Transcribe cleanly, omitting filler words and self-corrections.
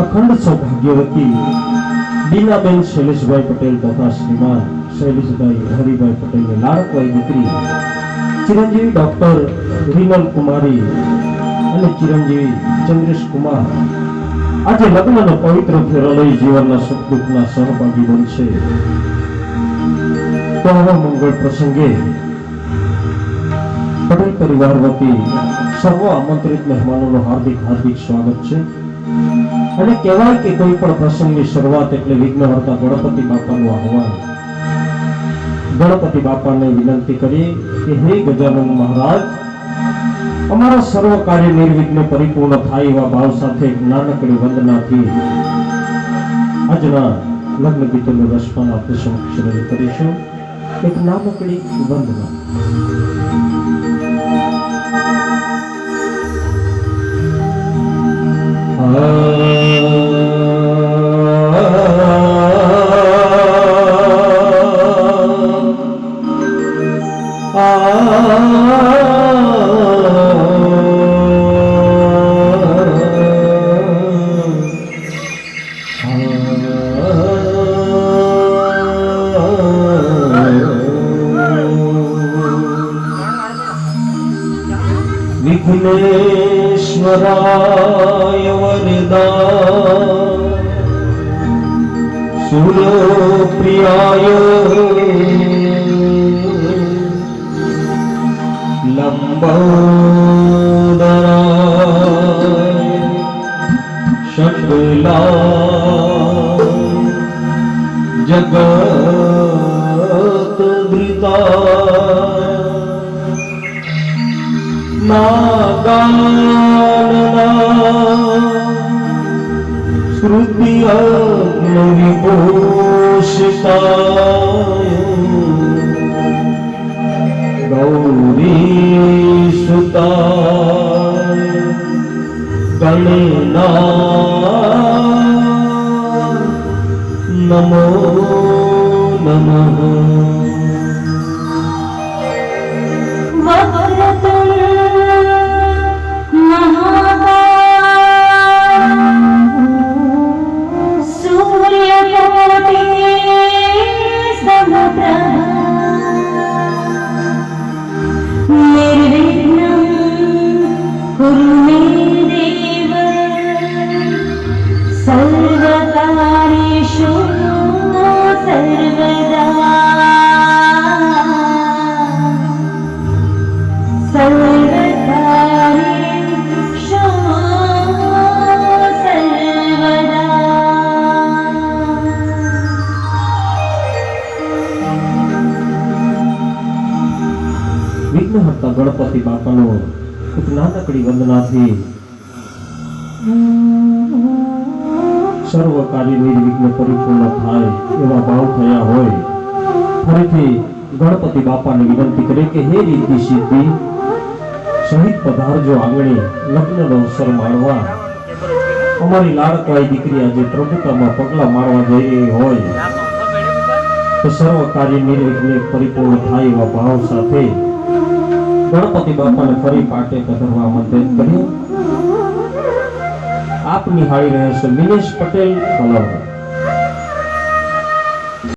अखंड सौभाग्यवती बीनाबेन शैलेषभाई पटेल तथा श्रीमान शैलेषभाई हरिभाई पटेल ने लाडकवाई दीकरी चिरंजीवी डॉक्टर रिनल कुमारी અને ચિરંજીવી ચંદ્રેશ કુમાર આજે લગ્નનો પવિત્ર ફેરો લઈ જીવનના સુખ દુઃખના સહભાગી બનશે। તો હવે મંગળ પ્રસંગે પટેલ પરિવાર વતી સર્વ આમંત્રિત મહેમાનોનું હાર્દિક સ્વાગત છે। અને કહેવાય કે કોઈ પણ પ્રસંગની શરૂઆત એટલે વિઘ્નહર્તા ગણપતિ બાપાનું આહવાન। ગણપતિ બાપાને વિનંતી કરીએ કે હે ગજાનન મહારાજ, અમારા સર્વ કાર્ય નિર્વિઘ્ને પરિપૂર્ણ થાય એવા ભાવ સાથે નાનકડી વંદનાથી આજના લગ્ન ગીતોનું રસપાન આપણે સમક્ષ રજૂ કરીશું। એક નાનકડી વંદના। विघ्नेश्वराय वरदा सूर्यप्रियाय लंबोदराय शकलाय जगद्वृताय नागानना श्रुति अग्निपोषिताय गौरी सुताय गणनाय नमो नमः। सर्वकार्येषु सर्वदा सर्वकार्येषु सर्वदा। વિઘ્નહર્તા ગણપતિ બાપાનો એક નાનકડી વંદનાથી સર્વ કાર્ય નિર્વિઘ્ન પરિપૂર્ણ થાય એવા ભાવ થયા હોય ફરીથી ગણપતિ બાપાને વિનંતી કરે કે હે રીતિ સિદ્ધિ સહિત પધારજો આંગણે લગ્નનો અવસર માણવા। અમારી લાડકવાઈ દીકરી આજે પ્રભુતામાં પગલા મારવા જઈ રહી હોય તો સર્વ કાર્ય નિર્વિઘ્ને પરિપૂર્ણ થાય એવા ભાવ સાથે ગણપતિ બાપાને ફરી પાટે પધરવા આમંત્રિત કર્યું। आप निहाળી રહ્યા છો મિનેશ પટેલ કલર।